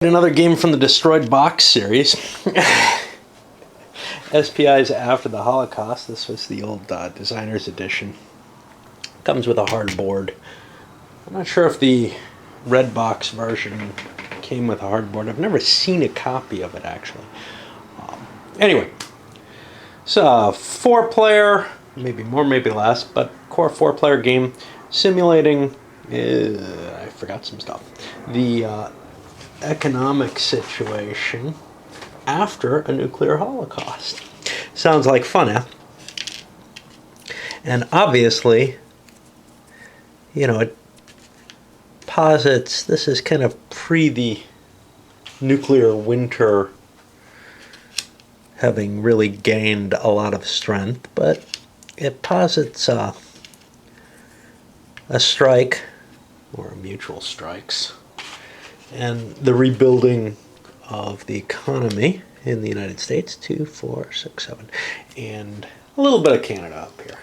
Another game from the Destroyed Box series. SPI's After the Holocaust. This was the old Designer's Edition. Comes with a hard board. I'm not sure if the red box version came with a hard board. I've never seen a copy of it, actually. Anyway, it's a 4-player, maybe more, maybe less, but core 4-player game simulating, I forgot some stuff, the economic situation after a nuclear holocaust. Sounds like fun, eh? And obviously, you know, it posits this is kind of pre the nuclear winter having really gained a lot of strength, but it posits a strike, or mutual strikes, and the rebuilding of the economy in the United States, 2, 4, 6, 7, and a little bit of Canada up here.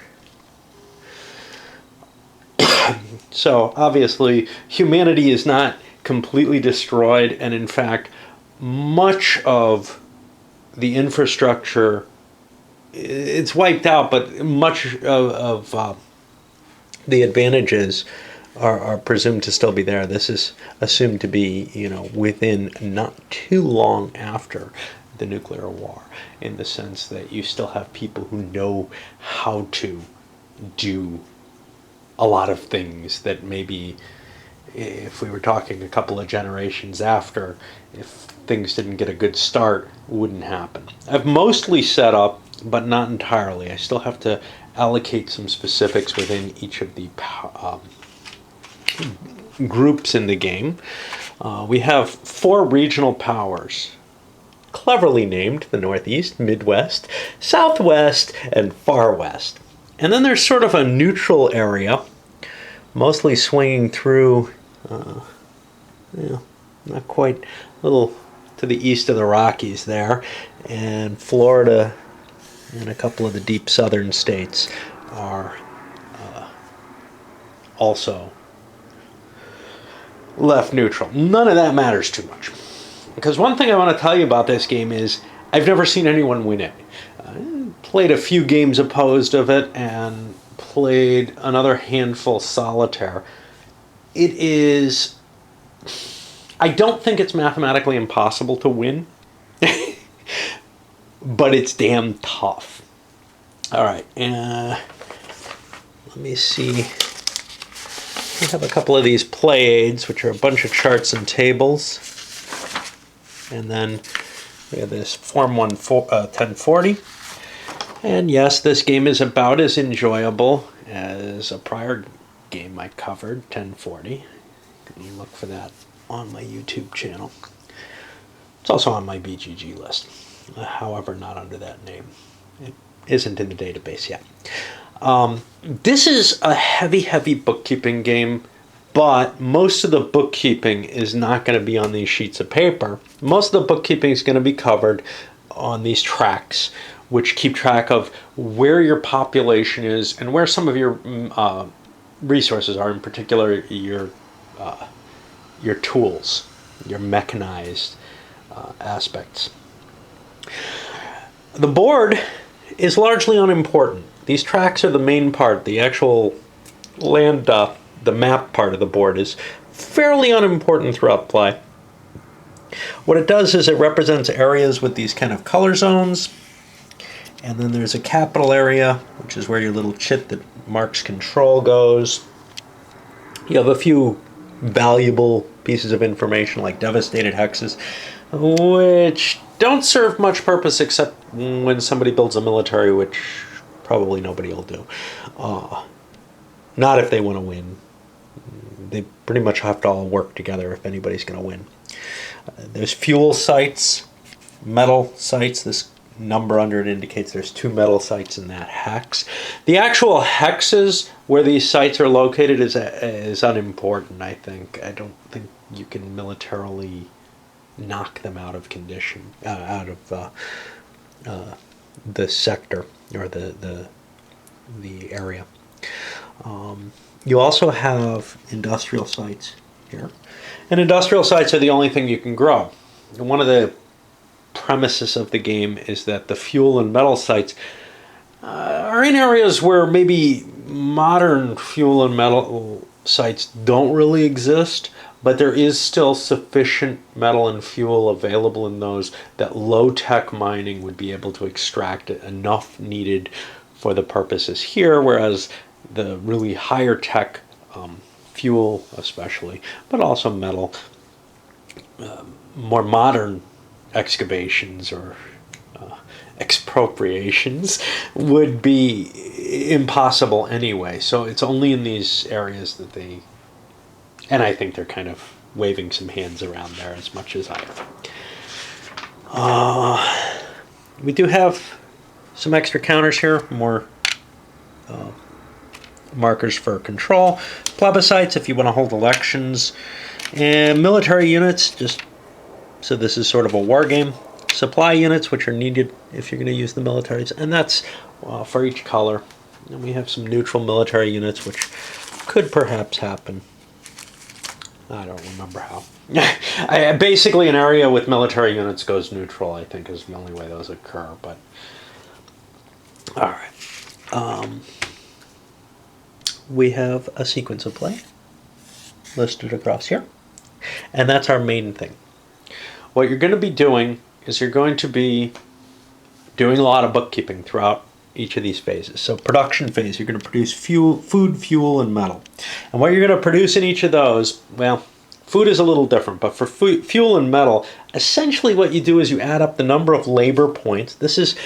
So obviously humanity is not completely destroyed, and in fact much of the infrastructure, it's wiped out, but much of the advantages are presumed to still be there. This is assumed to be, you know, within not too long after the nuclear war, in the sense that you still have people who know how to do a lot of things that maybe, if we were talking a couple of generations after, if things didn't get a good start, wouldn't happen. I've mostly set up, but not entirely. I still have to allocate some specifics within each of the groups in the game. We have 4 regional powers, cleverly named the Northeast, Midwest, Southwest, and Far West. And then there's sort of a neutral area, mostly swinging through, not quite, a little to the east of the Rockies there, and Florida and a couple of the deep southern states are also left neutral. None of that matters too much, because one thing I want to tell you about this game is I've never seen anyone win it. I played a few games opposed of it and played another handful solitaire. It is, I don't think it's mathematically impossible to win, but it's damn tough. All right, let me see. We have a couple of these play aids, which are a bunch of charts and tables. And then we have this Form 1040. And yes, this game is about as enjoyable as a prior game I covered, 1040. You can look for that on my YouTube channel. It's also on my BGG list, however, not under that name. It isn't in the database yet. This is a heavy bookkeeping game, but most of the bookkeeping is not going to be on these sheets of paper. Most of the bookkeeping is going to be covered on these tracks, which keep track of where your population is and where some of your resources are, in particular your tools, your mechanized aspects. The board is largely unimportant. These tracks are the main part. The actual land, the map part of the board is fairly unimportant throughout play. What it does is it represents areas with these kind of color zones, and then there's a capital area, which is where your little chit that marks control goes. You have a few valuable pieces of information like devastated hexes, which don't serve much purpose except when somebody builds a military, which probably nobody will do. Not if they want to win. They pretty much have to all work together if anybody's going to win. There's fuel sites, metal sites. This number under it indicates there's 2 metal sites in that hex. The actual hexes where these sites are located is unimportant, I think. I don't think you can militarily knock them out of condition, out of the sector or the area. You also have industrial sites here. And industrial sites are the only thing you can grow. And one of the premises of the game is that the fuel and metal sites are in areas where maybe modern fuel and metal sites don't really exist, but there is still sufficient metal and fuel available in those that low-tech mining would be able to extract enough needed for the purposes here, whereas the really higher tech fuel especially, but also metal, more modern excavations or expropriations would be impossible anyway. So it's only in these areas that they, and I think they're kind of waving some hands around there as much as I am. We do have some extra counters here, more markers for control, plebiscites if you want to hold elections, and military units, just so this is sort of a war game. Supply units, which are needed if you're going to use the militaries, and that's for each color. And we have some neutral military units, which could perhaps happen. I don't remember how. Basically, an area with military units goes neutral, I think, is the only way those occur. But all right. We have a sequence of play listed across here, and that's our main thing. What you're going to be doing is you're going to be doing a lot of bookkeeping throughout each of these phases. So production phase, you're going to produce food, fuel, and metal. And what you're going to produce in each of those, well, food is a little different, but for fuel and metal, essentially what you do is you add up the number of labor points. This is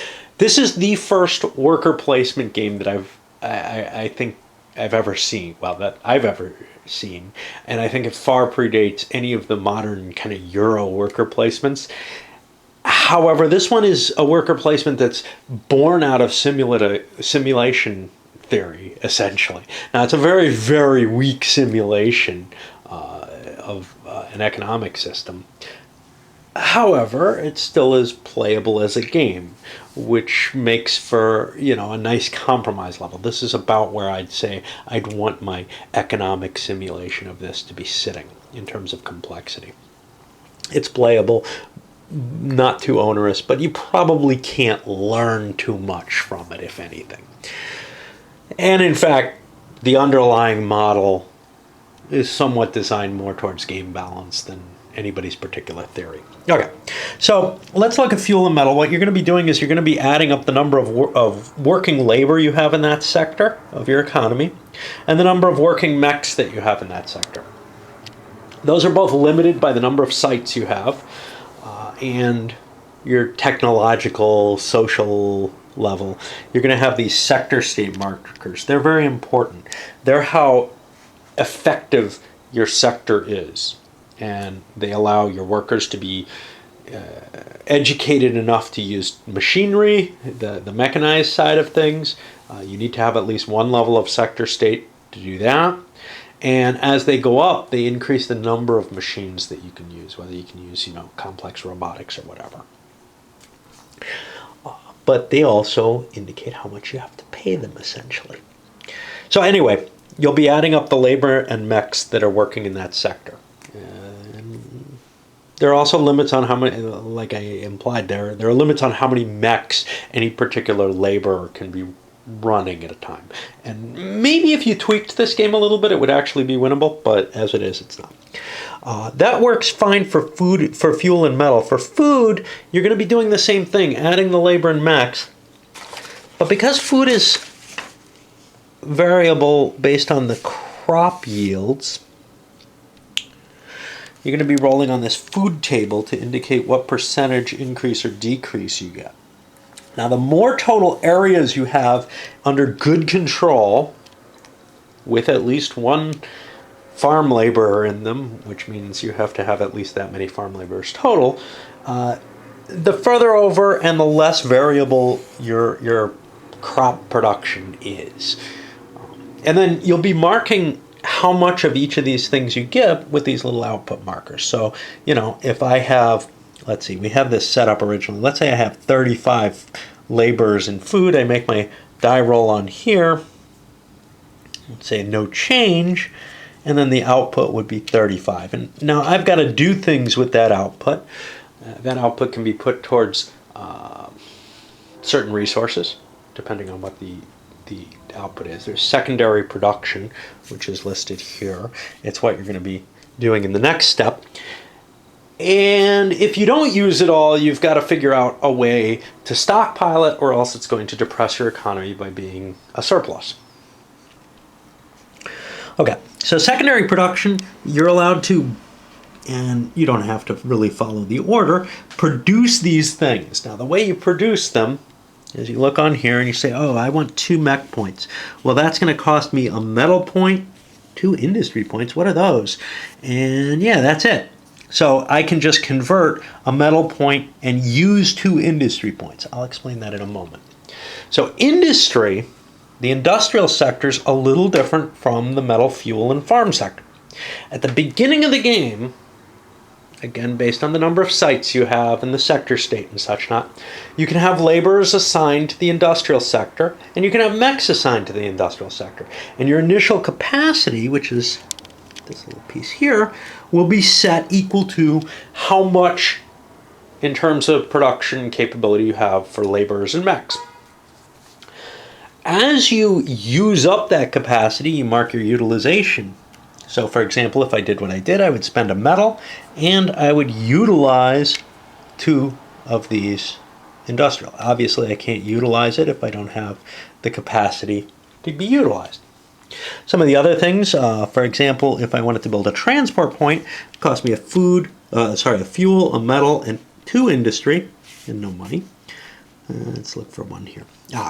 the first worker placement game that I think I've ever seen. Well, that I've ever seen, and I think it far predates any of the modern kind of Euro worker placements. However, this one is a worker placement that's born out of simulation theory, essentially. Now, it's a very, very weak simulation of an economic system. However, it still is playable as a game, which makes for, a nice compromise level. This is about where I'd say I'd want my economic simulation of this to be sitting in terms of complexity. It's playable, not too onerous, but you probably can't learn too much from it, if anything. And in fact, the underlying model is somewhat designed more towards game balance than anybody's particular theory. Okay, so let's look at fuel and metal. What you're going to be doing is you're going to be adding up the number of working labor you have in that sector of your economy and the number of working mechs that you have in that sector. Those are both limited by the number of sites you have and your technological, social level. You're going to have these sector state markers. They're very important. They're how effective your sector is. And they allow your workers to be educated enough to use machinery, the mechanized side of things. You need to have at least one level of sector state to do that. And as they go up, they increase the number of machines that you can use, whether you can use, complex robotics or whatever. But they also indicate how much you have to pay them, essentially. So anyway, you'll be adding up the labor and mechs that are working in that sector. There are also limits on how many, like I implied there are limits on how many mechs any particular laborer can be running at a time. And maybe if you tweaked this game a little bit, it would actually be winnable, but as it is, it's not. That works fine for food, for fuel and metal. For food, you're going to be doing the same thing, adding the labor and mechs. But because food is variable based on the crop yields, you're going to be rolling on this food table to indicate what percentage increase or decrease you get. Now, the more total areas you have under good control, with at least one farm laborer in them, which means you have to have at least that many farm laborers total, the further over and the less variable your crop production is. And then you'll be marking how much of each of these things you get with these little output markers. So, if I have, let's see, we have this set up originally. Let's say I have 35 laborers in food. I make my die roll on here. Let's say no change. and then the output would be 35. And now I've got to do things with that output. That output can be put towards certain resources, depending on what the output is. There's secondary production, which is listed here. It's what you're going to be doing in the next step. And if you don't use it all, you've got to figure out a way to stockpile it, or else it's going to depress your economy by being a surplus. Okay, so secondary production, you're allowed to, and you don't have to really follow the order, produce these things. Now, the way you produce them is you look on here and you say, oh, I want 2 mech points. Well, that's going to cost me a metal point, 2 industry points. What are those? And yeah, that's it. So I can just convert a metal point and use 2 industry points. I'll explain that in a moment. So industry, the industrial sector, is a little different from the metal, fuel, and farm sector. At the beginning of the game, again, based on the number of sites you have in the sector state and such not, you can have laborers assigned to the industrial sector, and you can have mechs assigned to the industrial sector. And your initial capacity, which is this little piece here, will be set equal to how much in terms of production capability you have for laborers and mechs. As you use up that capacity, you mark your utilization. So for example, if I did what I did, I would spend a metal and I would utilize 2 of these industrial. Obviously I can't utilize it if I don't have the capacity to be utilized. Some of the other things, for example, if I wanted to build a transport point, it cost me a fuel, a metal, and 2 industry, and no money. Let's look for one here.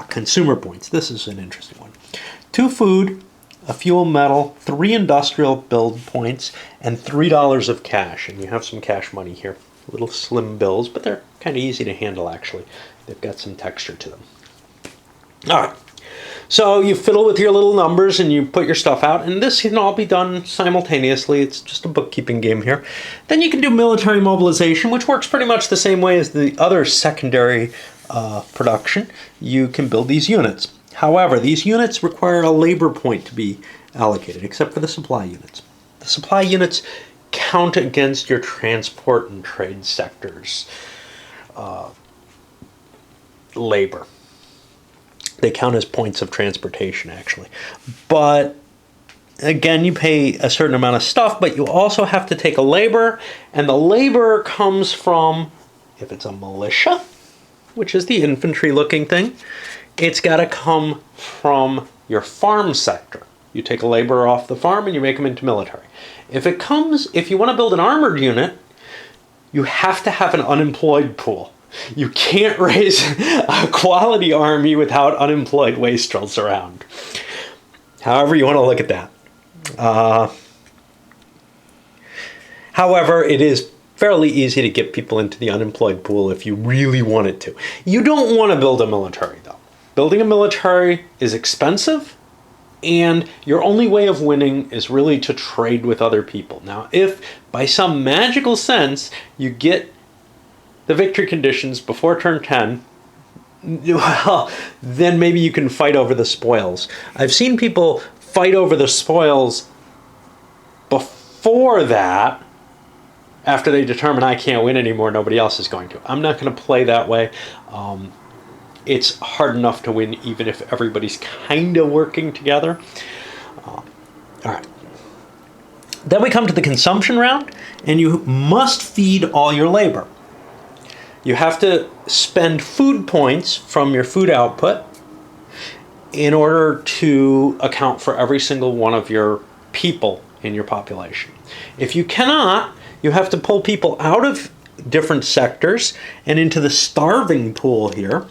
Consumer points. This is an interesting one. 2 food, a fuel, metal, 3 industrial build points, and $3 of cash. And you have some cash money here. Little slim bills, but they're kind of easy to handle, actually. They've got some texture to them. All right. So you fiddle with your little numbers and you put your stuff out, and this can all be done simultaneously. It's just a bookkeeping game here. Then you can do military mobilization, which works pretty much the same way as the other secondary production. You can build these units. However, these units require a labor point to be allocated, except for the supply units. The supply units count against your transport and trade sectors labor. They count as points of transportation, actually. But again, you pay a certain amount of stuff, but you also have to take a labor, and the labor comes from, if it's a militia, which is the infantry-looking thing, it's got to come from your farm sector. You take a laborer off the farm and you make them into military. If you want to build an armored unit, you have to have an unemployed pool. You can't raise a quality army without unemployed wastrels around. However you want to look at that. However, it is fairly easy to get people into the unemployed pool if you really wanted to. You don't want to build a military, though. Building a military is expensive, and your only way of winning is really to trade with other people. Now, if by some magical sense you get the victory conditions before turn 10, well, then maybe you can fight over the spoils. I've seen people fight over the spoils before that, after they determine I can't win anymore, nobody else is going to. I'm not going to play that way. It's hard enough to win even if everybody's kind of working together. All right. Then we come to the consumption round, and you must feed all your labor. You have to spend food points from your food output in order to account for every single one of your people in your population. If you cannot, you have to pull people out of different sectors and into the starving pool here.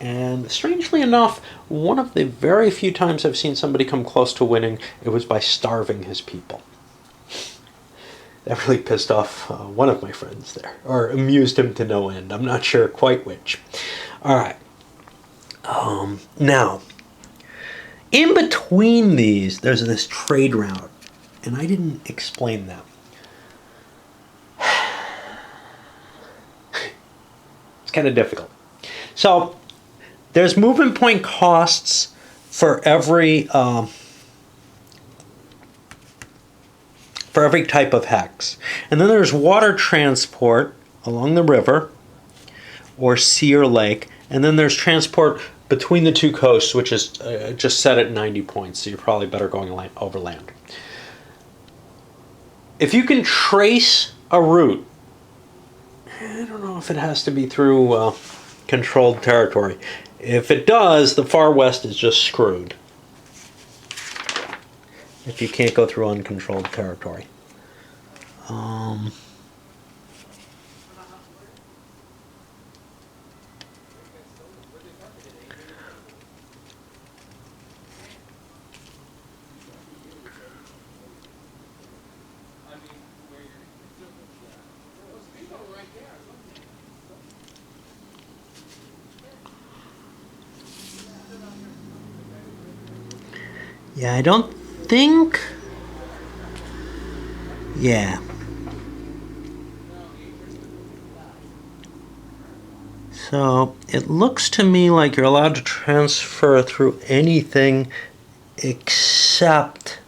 And strangely enough, one of the very few times I've seen somebody come close to winning, it was by starving his people. That really pissed off one of my friends there, or amused him to no end. I'm not sure quite which. All right. Now, in between these, there's this trade route, and I didn't explain that. It's kind of difficult. So, there's movement point costs for every for every type of hex. And then there's water transport along the river or sea or lake. And then there's transport between the two coasts, which is just set at 90 points. So you're probably better going overland. If you can trace a route, I don't know if it has to be through controlled territory. If it does, the far west is just screwed. If you can't go through uncontrolled territory. Yeah, I don't think... Yeah. So it looks to me like you're allowed to transfer through anything except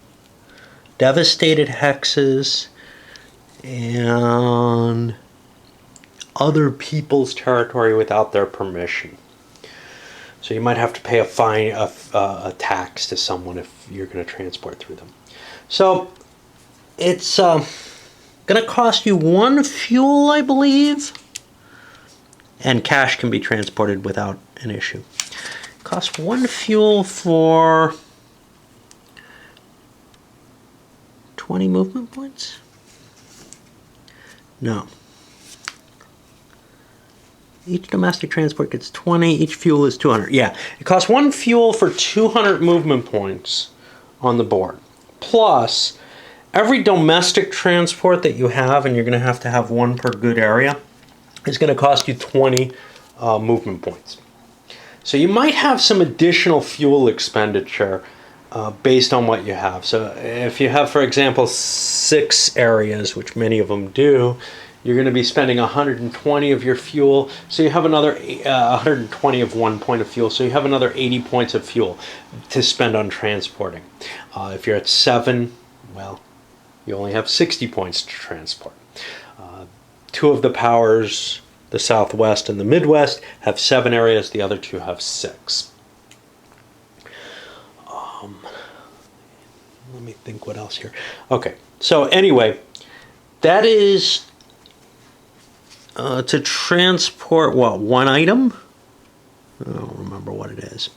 devastated hexes and other people's territory without their permission. So you might have to pay a fine, a tax to someone if you're going to transport through them. So it's going to cost you 1 fuel, I believe, and cash can be transported without an issue. It costs 1 fuel for 20 movement points? No. Each domestic transport gets 20, each fuel is 200. Yeah, it costs 1 fuel for 200 movement points on the board. Plus, every domestic transport that you have, and you're going to have 1 per good area, is going to cost you 20 movement points. So you might have some additional fuel expenditure based on what you have. So if you have, for example, 6 areas, which many of them do, you're going to be spending 120 of your fuel. So you have another 120 of 1 point of fuel. So you have another 80 points of fuel to spend on transporting. If you're at 7, well, you only have 60 points to transport. 2 of the powers, the Southwest and the Midwest, have 7 areas. The other 2 have 6. Let me think what else here. Okay, so anyway, that is to transport, what, 1 item? I don't remember what it is.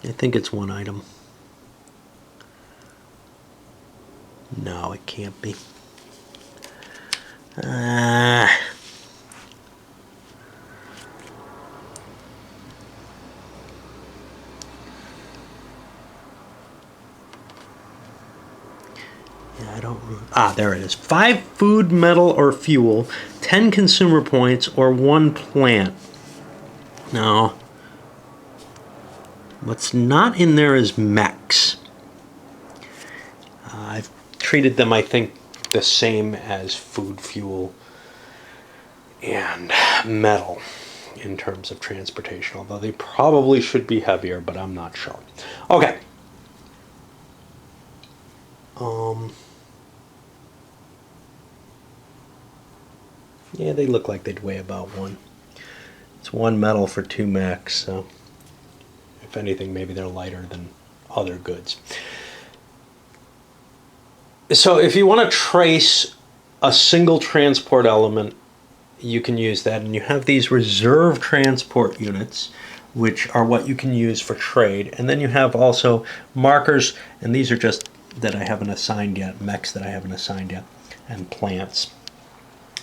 I think it's 1 item. No, it can't be. I don't remember. There it is. 5 food, metal, or fuel, 10 consumer points, or 1 plant. Now, what's not in there is mechs. I've treated them, I think, the same as food, fuel, and metal in terms of transportation, although they probably should be heavier, but I'm not sure. Okay. Yeah, they look like they'd weigh about 1. It's 1 metal for 2 mechs, so if anything, maybe they're lighter than other goods. So if you want to trace a single transport element, you can use that. And you have these reserve transport units, which are what you can use for trade. And then you have also markers, and these are just that I haven't assigned yet, mechs that I haven't assigned yet, and plants.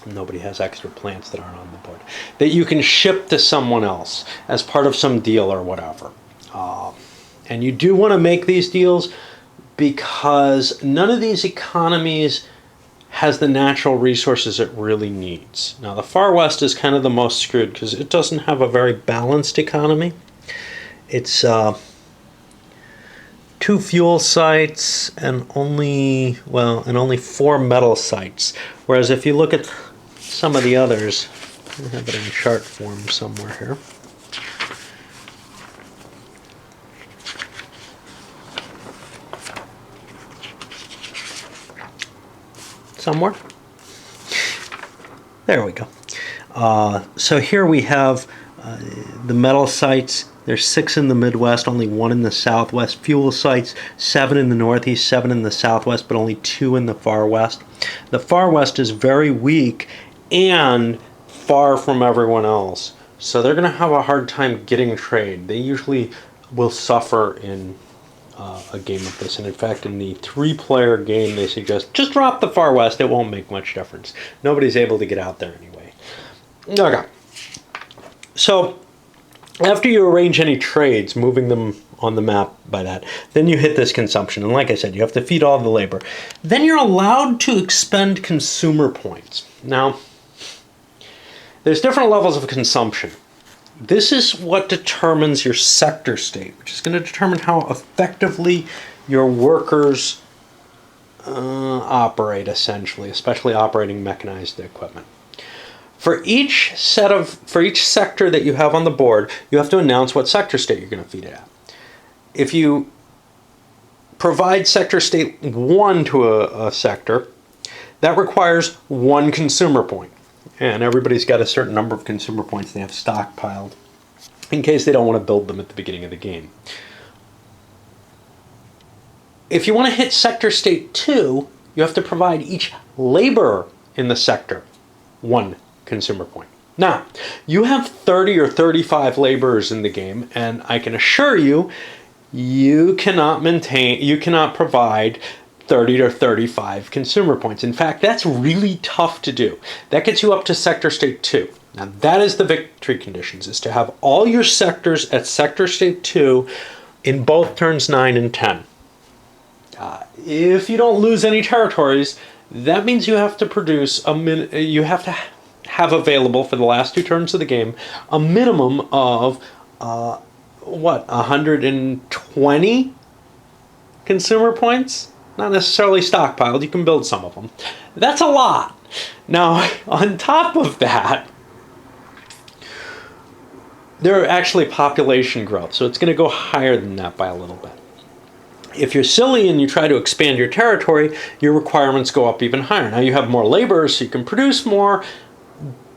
Nobody has extra plants that aren't on the board, that you can ship to someone else as part of some deal or whatever. And you do want to make these deals because none of these economies has the natural resources it really needs. Now, the Far West is kind of the most screwed because it doesn't have a very balanced economy. It's 2 fuel sites and only 4 metal sites. Whereas if you look at some of the others, I have it in chart form somewhere here. somewhere. There we go. So here we have the metal sites. There's 6 in the Midwest, only 1 in the Southwest. Fuel sites, 7 in the Northeast, 7 in the Southwest, but only 2 in the Far West. The Far West is very weak and far from everyone else. So they're going to have a hard time getting trade. They usually will suffer in a game of this. And in fact, in the 3-player game, they suggest just drop the Far West. It won't make much difference. Nobody's able to get out there anyway. Okay. So after you arrange any trades, moving them on the map by that, then you hit this consumption. And like I said, you have to feed all the labor. Then you're allowed to expend consumer points. Now, there's different levels of consumption. This is what determines your sector state, which is going to determine how effectively your workers operate, essentially, especially operating mechanized equipment. For each sector that you have on the board, you have to announce what sector state you're going to feed it at. If you provide sector state 1 to a sector, that requires 1 consumer point. And everybody's got a certain number of consumer points they have stockpiled in case they don't want to build them at the beginning of the game. If you want to hit sector state 2, you have to provide each laborer in the sector 1 consumer point. Now, you have 30 or 35 laborers in the game, and I can assure you, you cannot provide 30 to 35 consumer points. In fact, that's really tough to do. That gets you up to sector state 2. Now, that is the victory conditions, is to have all your sectors at sector state 2 in both turns 9 and 10. If you don't lose any territories, that means you have to produce you have to have available for the last 2 turns of the game a minimum of 120 consumer points? Not necessarily stockpiled, you can build some of them. That's a lot. Now, on top of that, there are actually population growth, so it's going to go higher than that by a little bit. If you're silly and you try to expand your territory, your requirements go up even higher. Now you have more laborers, so you can produce more,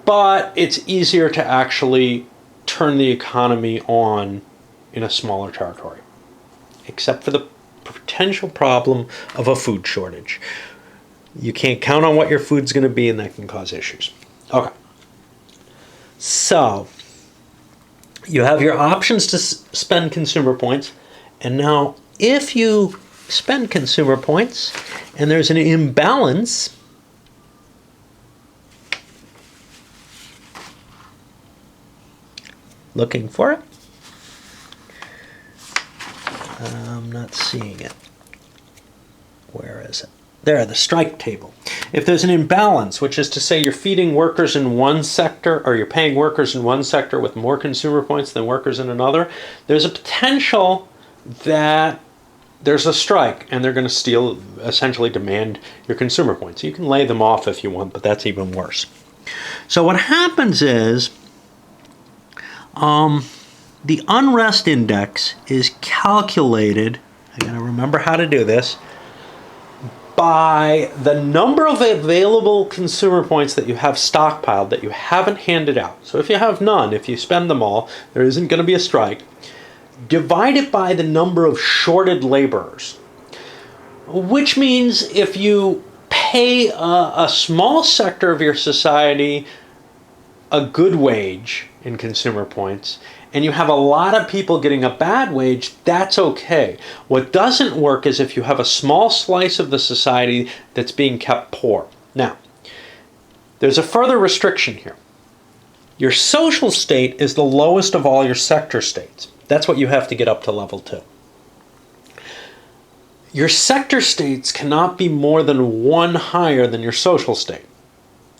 but it's easier to actually turn the economy on in a smaller territory, except for the potential problem of a food shortage. You can't count on what your food's going to be, and that can cause issues. Okay. So, you have your options to spend consumer points, and now if you spend consumer points and there's an imbalance, looking for it? I'm not seeing it. Where is it? There, the strike table. If there's an imbalance, which is to say you're feeding workers in one sector, or you're paying workers in one sector with more consumer points than workers in another, there's a potential that there's a strike and they're going to essentially demand your consumer points. You can lay them off if you want, but that's even worse. So what happens is the unrest index is calculated, I gotta remember how to do this, by the number of available consumer points that you have stockpiled that you haven't handed out. So if you have none, if you spend them all, there isn't going to be a strike. Divide it by the number of shorted laborers, which means if you pay a small sector of your society a good wage in consumer points, and you have a lot of people getting a bad wage, that's okay. What doesn't work is if you have a small slice of the society that's being kept poor. Now, there's a further restriction here. Your social state is the lowest of all your sector states. That's what you have to get up to level 2. Your sector states cannot be more than 1 higher than your social state.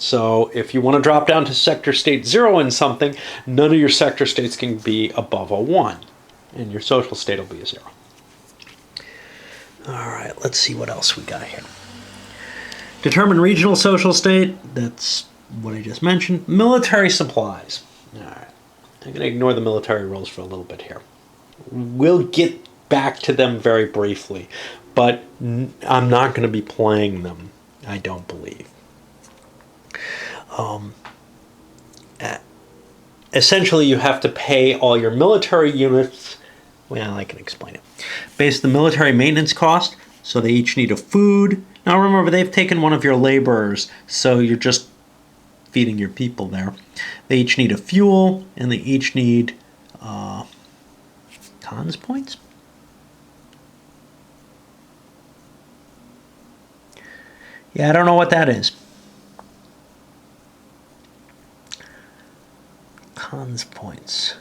So if you want to drop down to sector state 0 in something, none of your sector states can be above a 1. And your social state will be a 0. All right, let's see what else we got here. Determine regional social state. That's what I just mentioned. Military supplies. All right. I'm going to ignore the military rules for a little bit here. We'll get back to them very briefly, but I'm not going to be playing them I don't believe. Essentially, you have to pay all your military units. Well, I can explain it. Based on the military maintenance cost, so they each need a food. Now remember, they've taken one of your laborers, so you're just feeding your people there. They each need a fuel, and they each need cons points? Yeah, I don't know what that is. Cons points.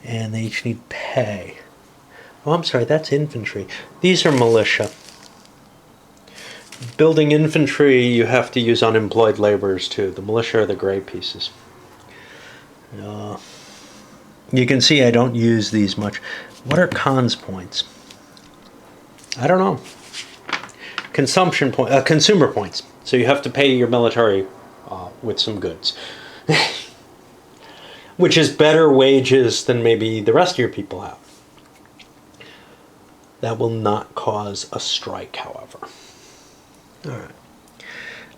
And they each need pay. Oh, I'm sorry, that's infantry. These are militia. Building infantry, you have to use unemployed laborers too. The militia are the gray pieces. You can see I don't use these much. What are cons points? I don't know. Consumer points. So you have to pay your military with some goods. Which is better wages than maybe the rest of your people have. That will not cause a strike, however. All right.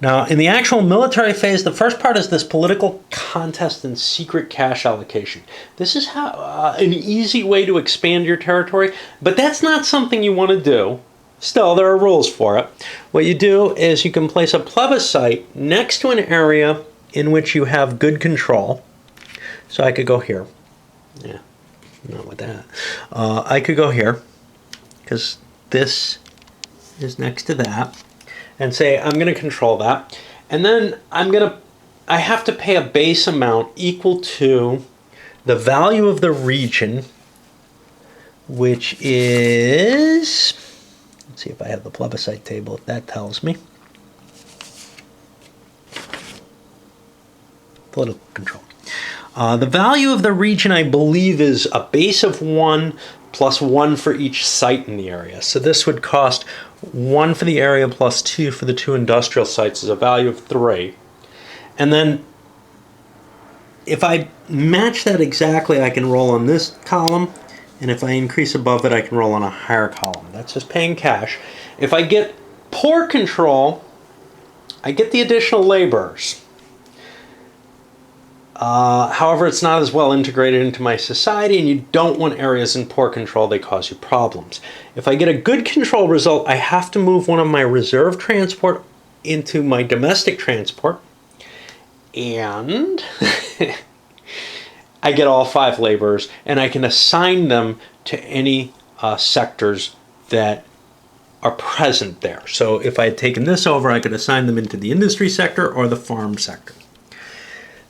Now, in the actual military phase, the first part is this political contest and secret cash allocation. This is how an easy way to expand your territory, but that's not something you want to do. Still, there are rules for it. What you do is you can place a plebiscite next to an area in which you have good control. So I could go here. Yeah, not with that. I could go here, because this is next to that, and say I'm going to control that. And then I have to pay a base amount equal to the value of the region, which is, let's see if I have the plebiscite table, if that tells me. Political control. The value of the region, I believe, is a base of 1 plus 1 for each site in the area. So this would cost 1 for the area plus 2 for the 2 industrial sites is a value of 3. And then if I match that exactly, I can roll on this column. And if I increase above it, I can roll on a higher column. That's just paying cash. If I get poor control, I get the additional laborers. However, it's not as well integrated into my society, and you don't want areas in poor control. They cause you problems. If I get a good control result, I have to move one of my reserve transport into my domestic transport, and I get all 5 laborers, and I can assign them to any sectors that are present there. So if I had taken this over, I could assign them into the industry sector or the farm sector.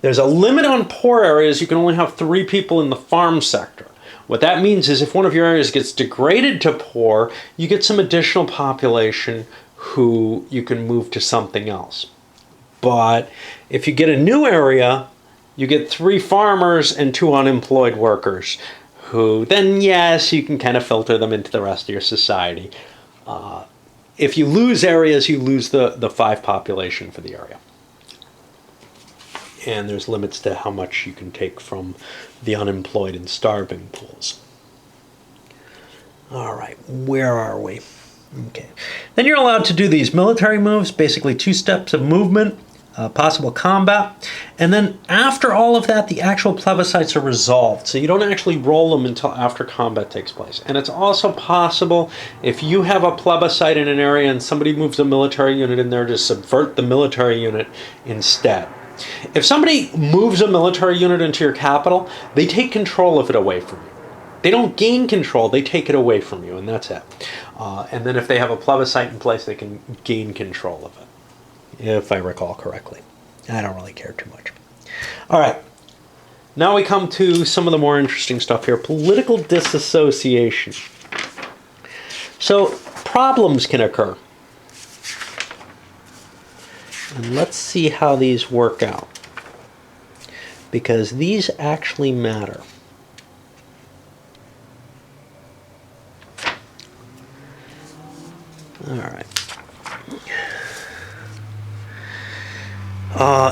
There's a limit on poor areas. You can only have 3 people in the farm sector. What that means is if one of your areas gets degraded to poor, you get some additional population who you can move to something else. But if you get a new area, you get 3 farmers and 2 unemployed workers who then, yes, you can kind of filter them into the rest of your society. If you lose areas, you lose the 5 population for the area. And there's limits to how much you can take from the unemployed and starving pools. All right, where are we? Okay. Then you're allowed to do these military moves, basically 2 steps of movement, possible combat. And then after all of that, the actual plebiscites are resolved. So you don't actually roll them until after combat takes place. And it's also possible if you have a plebiscite in an area and somebody moves a military unit in there to subvert the military unit instead. If somebody moves a military unit into your capital, they take control of it away from you. They don't gain control, they take it away from you, and that's it. And then if they have a plebiscite in place, they can gain control of it, if I recall correctly. I don't really care too much. All right, now we come to some of the more interesting stuff here. Political disassociation. So problems can occur. And let's see how these work out, because these actually matter. All right.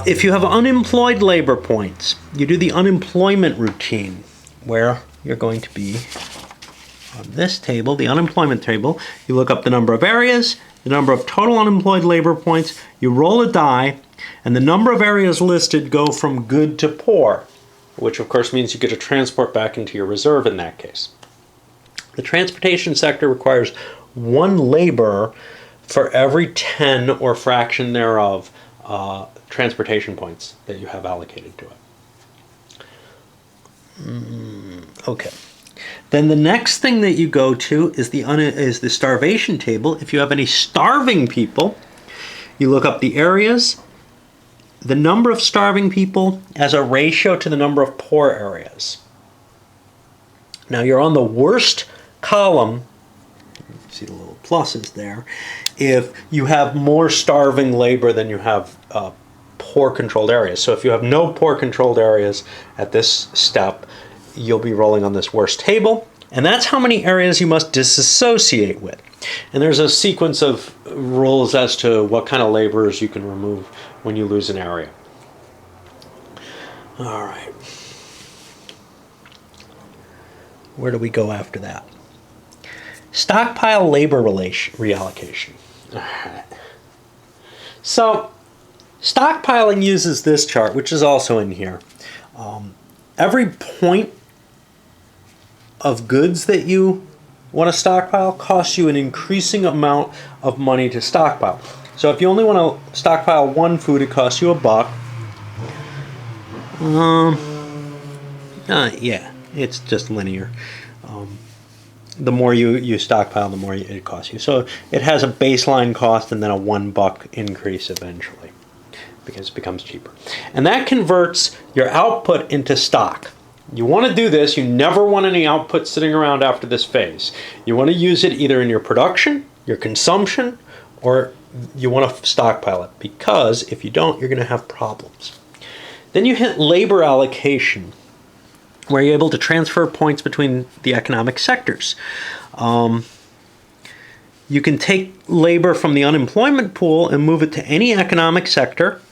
If you have unemployed labor points, you do the unemployment routine, where you're going to be on this table, the unemployment table, you look up the number of areas, the number of total unemployed labor points, you roll a die, and the number of areas listed go from good to poor, which of course means you get to transport back into your reserve in that case. The transportation sector requires 1 laborer for every 10 or fraction thereof transportation points that you have allocated to it. Okay. Then the next thing that you go to is the starvation table. If you have any starving people, you look up the areas, the number of starving people as a ratio to the number of poor areas. Now you're on the worst column, see the little pluses there, if you have more starving labor than you have poor controlled areas. So if you have no poor controlled areas at this step, you'll be rolling on this worst table, and that's how many areas you must disassociate with. And there's a sequence of rules as to what kind of laborers you can remove when you lose an area. All right. Where do we go after that? Stockpile labor reallocation. All right. So stockpiling uses this chart, which is also in here. Every point of goods that you want to stockpile costs you an increasing amount of money to stockpile. So if you only want to stockpile 1 food, it costs you $1. Yeah, it's just linear. The more you stockpile, the more it costs you. So it has a baseline cost and then a $1 increase eventually, because it becomes cheaper. And that converts your output into stock. You want to do this. You never want any output sitting around after this phase. You want to use it either in your production, your consumption, or you want to stockpile it, because if you don't, you're going to have problems. Then you hit labor allocation, where you're able to transfer points between the economic sectors. You can take labor from the unemployment pool and move it to any economic sector.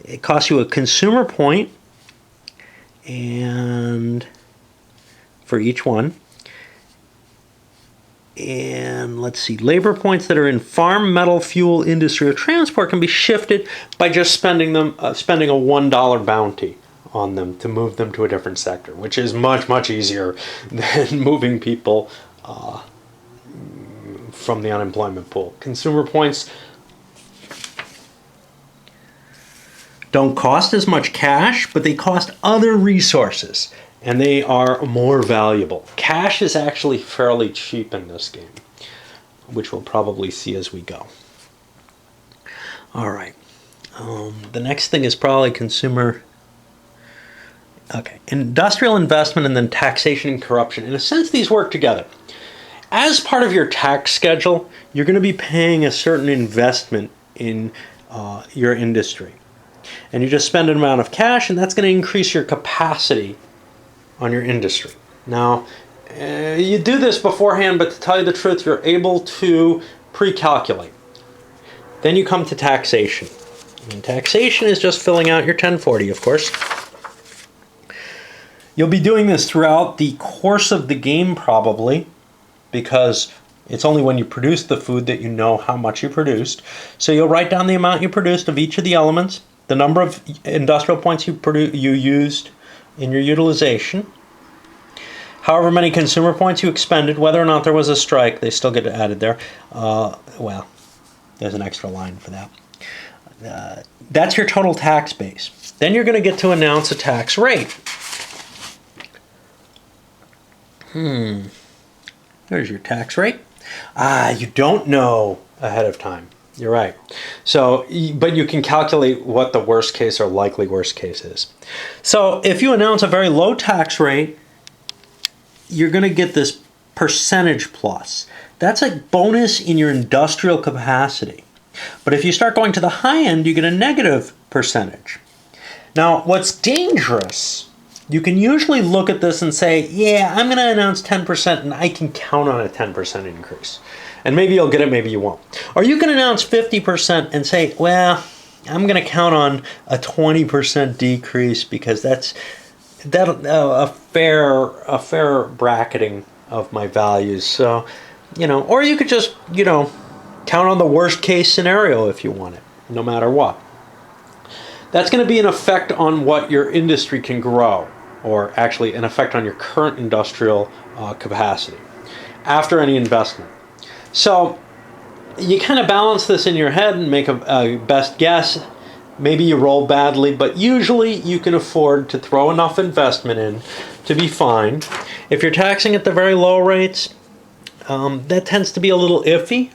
It costs you a consumer point, and for each one. And let's see, labor points that are in farm, metal, fuel, industry, or transport can be shifted by just spending a $1 bounty on them to move them to a different sector, which is much, much easier than moving people from the unemployment pool. Consumer points don't cost as much cash, but they cost other resources, and they are more valuable. Cash is actually fairly cheap in this game, which we'll probably see as we go. All right. The next thing is probably consumer. Okay. Industrial investment and then taxation and corruption. In a sense, these work together. As part of your tax schedule, you're going to be paying a certain investment in your industry. And you just spend an amount of cash, and that's going to increase your capacity on your industry. Now, you do this beforehand, but to tell you the truth, you're able to pre-calculate. Then you come to taxation. And taxation is just filling out your 1040, of course. You'll be doing this throughout the course of the game, probably, because it's only when you produce the food that you know how much you produced. So you'll write down the amount you produced of each of the elements, the number of industrial points you used in your utilization, however many consumer points you expended, whether or not there was a strike, they still get added there. Well, there's an extra line for that. That's your total tax base. Then you're going to get to announce a tax rate. There's your tax rate. You don't know ahead of time. You're right. So, but you can calculate what the worst case or likely worst case is. So if you announce a very low tax rate, you're going to get this percentage plus. That's a bonus in your industrial capacity. But if you start going to the high end, you get a negative percentage. Now, what's dangerous, you can usually look at this and say, yeah, I'm going to announce 10% and I can count on a 10% increase. And maybe you'll get it, maybe you won't. Or you can announce 50% and say, well, I'm going to count on a 20% decrease because that's a fair bracketing of my values. So, or you could just, count on the worst case scenario if you want it, no matter what. That's going to be an effect on what your industry can grow, or actually an effect on your current industrial capacity after any investment. So you kind of balance this in your head and make a best guess. Maybe you roll badly, but usually you can afford to throw enough investment in to be fine. If you're taxing at the very low rates, that tends to be a little iffy,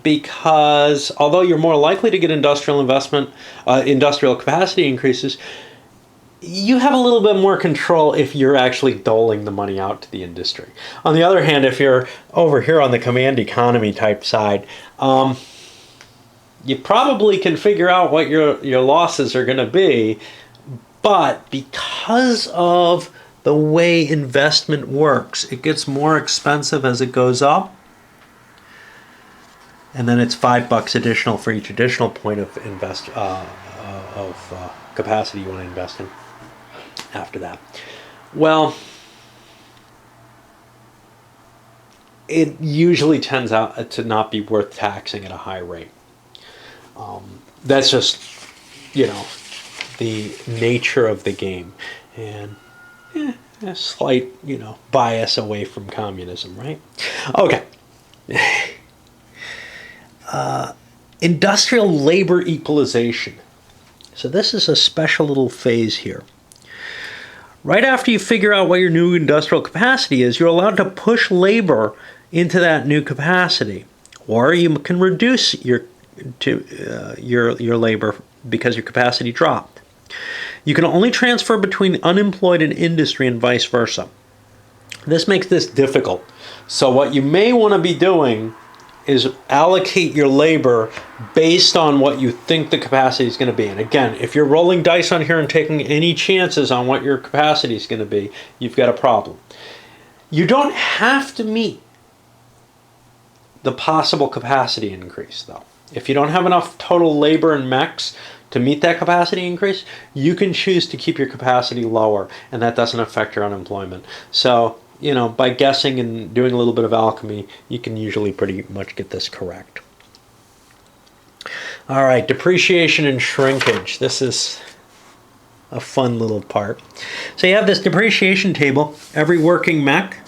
because although you're more likely to get industrial investment, industrial capacity increases, you have a little bit more control if you're actually doling the money out to the industry. On the other hand, if you're over here on the command economy type side, you probably can figure out what your losses are going to be, but because of the way investment works, it gets more expensive as it goes up, and then it's $5 additional for each additional point of capacity you want to invest in after that. Well, it usually tends out to not be worth taxing at a high rate. That's just, the nature of the game, and a slight, bias away from communism, right? Okay. Industrial labor equalization. So this is a special little phase here. Right after you figure out what your new industrial capacity is, you're allowed to push labor into that new capacity, or you can reduce your labor because your capacity dropped. You can only transfer between unemployed and industry and vice versa. This makes this difficult. So what you may want to be doing is allocate your labor based on what you think the capacity is going to be. And again, if you're rolling dice on here and taking any chances on what your capacity is going to be, you've got a problem. You don't have to meet the possible capacity increase, though. If you don't have enough total labor and mechs to meet that capacity increase, you can choose to keep your capacity lower, and that doesn't affect your unemployment. So, by guessing and doing a little bit of alchemy, you can usually pretty much get this correct. All right, depreciation and shrinkage. This is a fun little part. So you have this depreciation table, every working mech.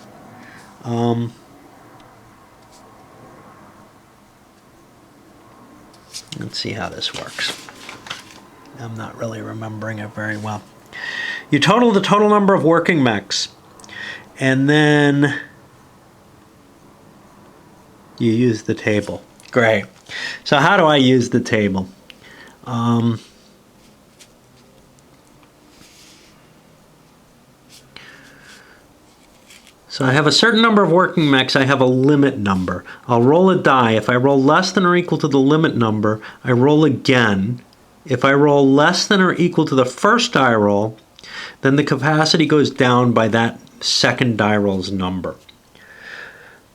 Let's see how this works. I'm not really remembering it very well. You total the total number of working mechs, and then you use the table. Great. So how do I use the table? So I have a certain number of working mechs. I have a limit number. I'll roll a die. If I roll less than or equal to the limit number, I roll again. If I roll less than or equal to the first die roll, then the capacity goes down by that second die roll's number.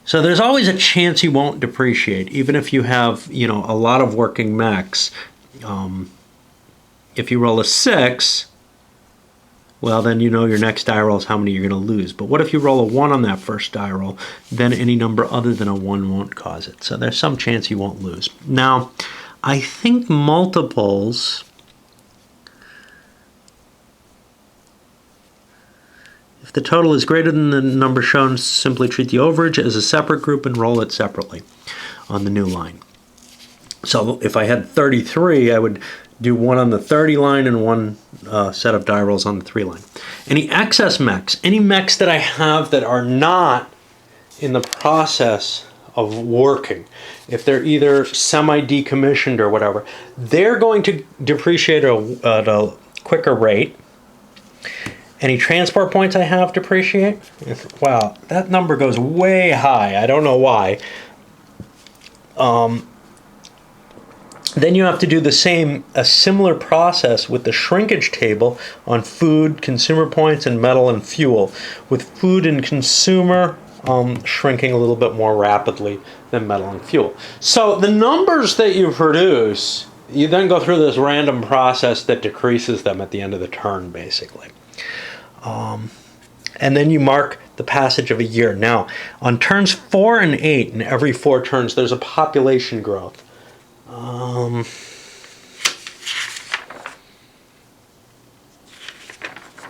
So there's always a chance you won't depreciate, even if you have, a lot of working mechs. If you roll a 6, well, then your next die roll is how many you're going to lose. But what if you roll a 1 on that first die roll? Then any number other than a 1 won't cause it. So there's some chance you won't lose. Now, I think multiples, if the total is greater than the number shown, simply treat the overage as a separate group and roll it separately on the new line. So if I had 33, I would do 1 on the 30 line and 1 set of die rolls on the 3 line. Any excess mechs, any mechs that I have that are not in the process of working, if they're either semi-decommissioned or whatever, they're going to depreciate at a quicker rate. Any transport points I have depreciate? Wow, that number goes way high. I don't know why. Then you have to do a similar process with the shrinkage table on food, consumer points, and metal and fuel, with food and consumer shrinking a little bit more rapidly than metal and fuel. So the numbers that you produce, you then go through this random process that decreases them at the end of the turn, basically. And then you mark the passage of a year. Now, on turns 4 and 8, in every 4 turns, there's a population growth.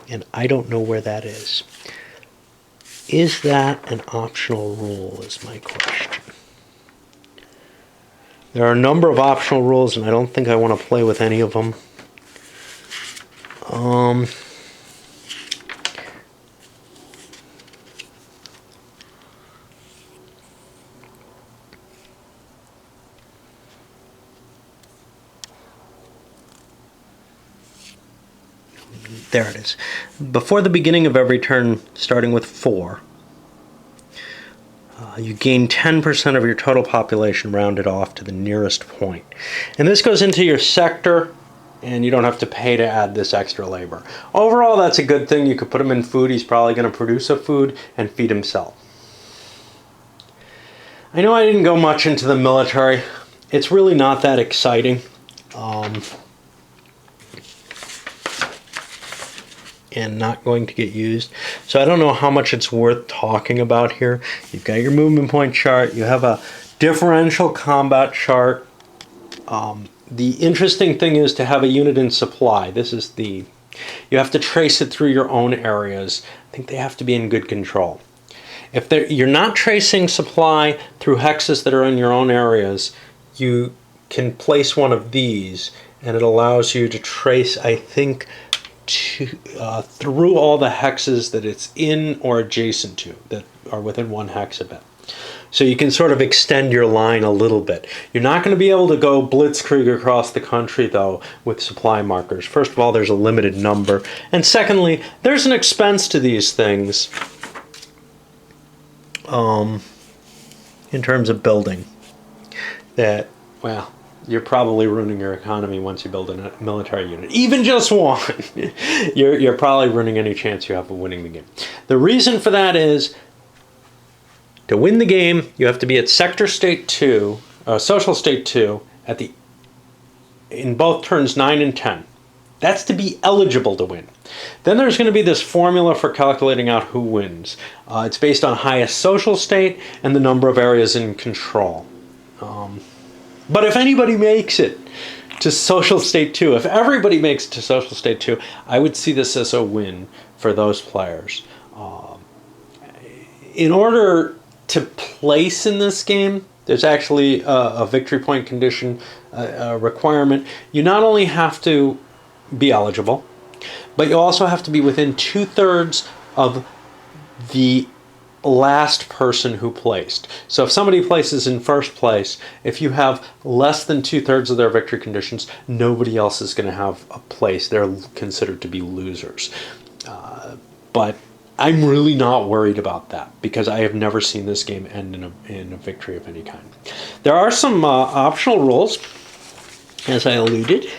And I don't know where that is. Is that an optional rule is my question. There are a number of optional rules, and I don't think I want to play with any of them. There it is. Before the beginning of every turn, starting with 4, you gain 10% of your total population rounded off to the nearest point. And this goes into your sector, and you don't have to pay to add this extra labor. Overall, that's a good thing. You could put him in food. He's probably going to produce a food and feed himself. I know I didn't go much into the military. It's really not that exciting. And not going to get used. So I don't know how much it's worth talking about here. You've got your movement point chart. You have a differential combat chart. The interesting thing is to have a unit in supply. This is the, you have to trace it through your own areas. I think they have to be in good control. If you're not tracing supply through hexes that are in your own areas, you can place one of these, and it allows you to trace, I think, through all the hexes that it's in or adjacent to that are within 1 hex of it. So you can sort of extend your line a little bit. You're not going to be able to go blitzkrieg across the country, though, with supply markers. First of all, there's a limited number. And secondly, there's an expense to these things in terms of building that, well, you're probably ruining your economy once you build a military unit. Even just one. You're probably ruining any chance you have of winning the game. The reason for that is, to win the game, you have to be at Sector State 2, Social State 2, in both turns 9 and 10. That's to be eligible to win. Then there's going to be this formula for calculating out who wins. It's based on highest social state and the number of areas in control. But if anybody makes it to Social State 2, if everybody makes it to Social State 2, I would see this as a win for those players. In order to place in this game, there's actually a victory point condition requirement. You not only have to be eligible, but you also have to be within 2/3 of the last person who placed. So if somebody places in first place, if you have less than 2/3 of their victory conditions, nobody else is going to have a place. They're considered to be losers. But I'm really not worried about that because I have never seen this game end in a victory of any kind. There are some optional rules, as I alluded.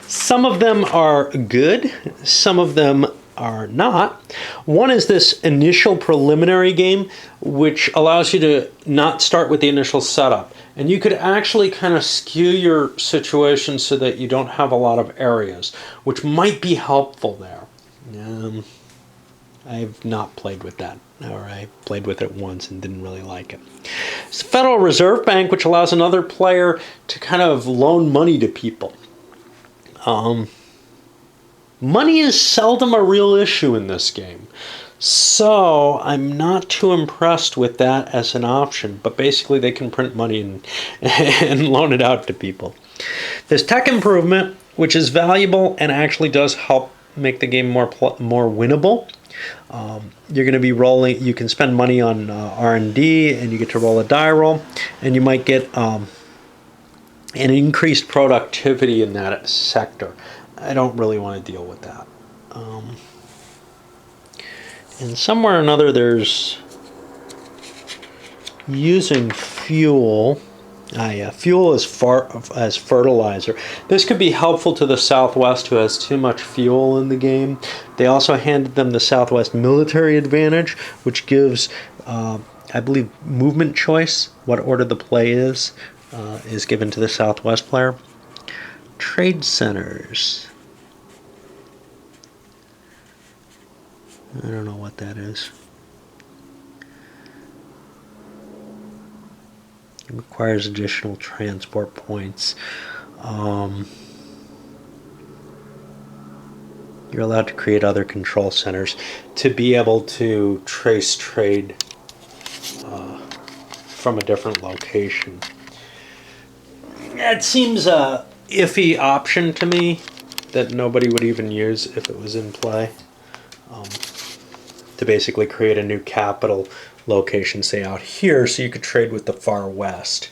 Some of them are good, some of them are not. One is this initial preliminary game, which allows you to not start with the initial setup. And you could actually kind of skew your situation so that you don't have a lot of areas, which might be helpful there. I've not played with that, or I played with it once and didn't really like it. It's the Federal Reserve Bank, which allows another player to kind of loan money to people. Money is seldom a real issue in this game, so I'm not too impressed with that as an option, but basically they can print money and loan it out to people. There's tech improvement, which is valuable and actually does help make the game more winnable. You're going to be rolling, you can spend money on R&D, and you get to roll a die roll, and you might get an increased productivity in that sector. I don't really want to deal with that. And somewhere or another there's using fuel. Fuel as fertilizer. This could be helpful to the Southwest, who has too much fuel in the game. They also handed them the Southwest military advantage, which gives, I believe, movement choice. What order the play is given to the Southwest player. Trade centers. I don't know what that is. It requires additional transport points. You're allowed to create other control centers to be able to trace trade from a different location. It seems a iffy option to me that nobody would even use if it was in play. To basically create a new capital location, say out here, so you could trade with the far west.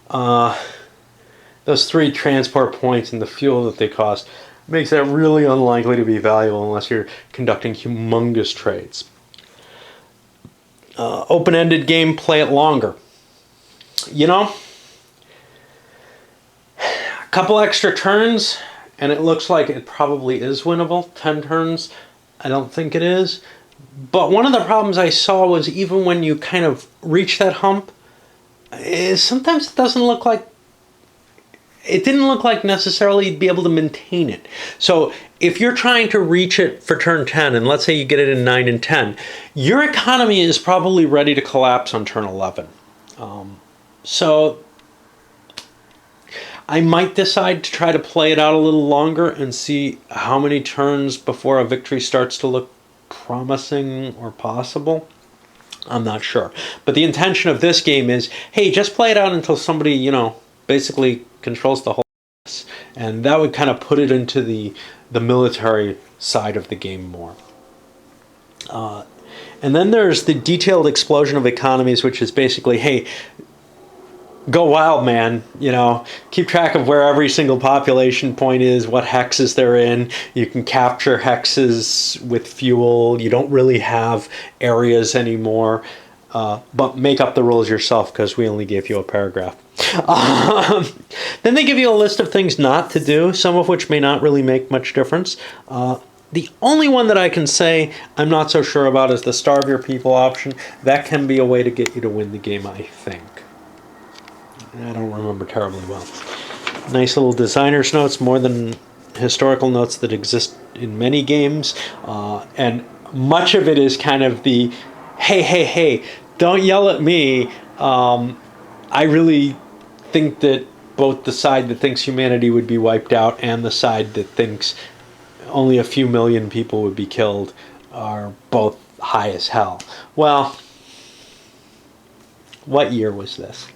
Those 3 transport points and the fuel that they cost makes that really unlikely to be valuable unless you're conducting humongous trades. Open-ended game, play it longer. You know, a couple extra turns, and it looks like it probably is winnable. 10 turns, I don't think it is. But one of the problems I saw was even when you kind of reach that hump, sometimes it doesn't look like, it didn't look like necessarily you'd be able to maintain it. So if you're trying to reach it for turn 10, and let's say you get it in 9 and 10, your economy is probably ready to collapse on turn 11. So I might decide to try to play it out a little longer and see how many turns before a victory starts to look promising or possible. I'm not sure. But the intention of this game is, hey, just play it out until somebody, you know, basically controls the whole mess. And that would kind of put it into the military side of the game more. And then there's the detailed explosion of economies, which is basically, hey, go wild, man. You know, keep track of where every single population point is, what hexes they're in. You can capture hexes with fuel. You don't really have areas anymore. But make up the rules yourself because we only gave you a paragraph. Then they give you a list of things not to do, some of which may not really make much difference. The only one that I can say I'm not so sure about is the starve your people option. That can be a way to get you to win the game, I think. I don't remember terribly well. Nice little designer's notes, more than historical notes that exist in many games. And much of it is kind of the, hey, don't yell at me. I really think that both the side that thinks humanity would be wiped out and the side that thinks only a few million people would be killed are both high as hell. Well, what year was this?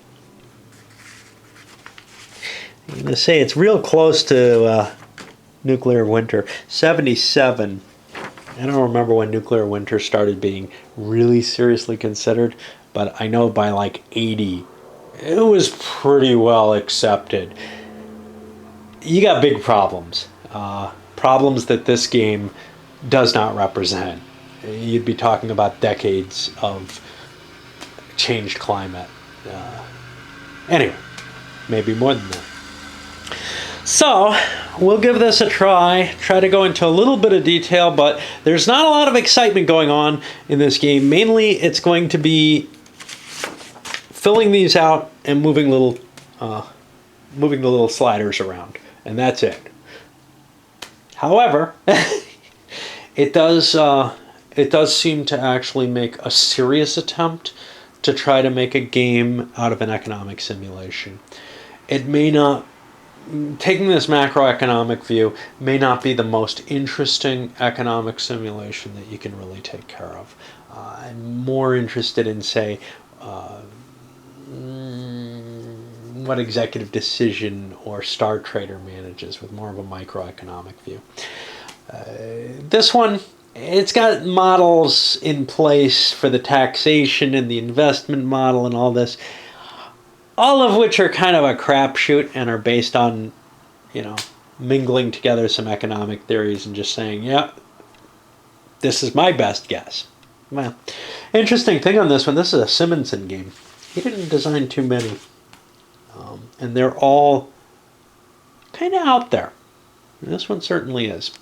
I'm going to say it's real close to nuclear winter. 77. I don't remember when nuclear winter started being really seriously considered, but I know by like 80, it was pretty well accepted. You got big problems. Problems that this game does not represent. You'd be talking about decades of changed climate. Anyway, maybe more than that. So, we'll give this a try to go into a little bit of detail, but there's not a lot of excitement going on in this game. Mainly, it's going to be filling these out and moving the little sliders around, and that's it. However, it does seem to actually make a serious attempt to try to make a game out of an economic simulation. It may not, taking this macroeconomic view, may not be the most interesting economic simulation that you can really take care of. I'm more interested in, say, what executive decision or Star Trader manages with more of a microeconomic view. This one, it's got models in place for the taxation and the investment model and all this, all of which are kind of a crapshoot and are based on, you know, mingling together some economic theories and just saying, yeah, this is my best guess. Well, interesting thing on this one, this is a Simonson game. He didn't design too many. And they're all kind of out there. This one certainly is.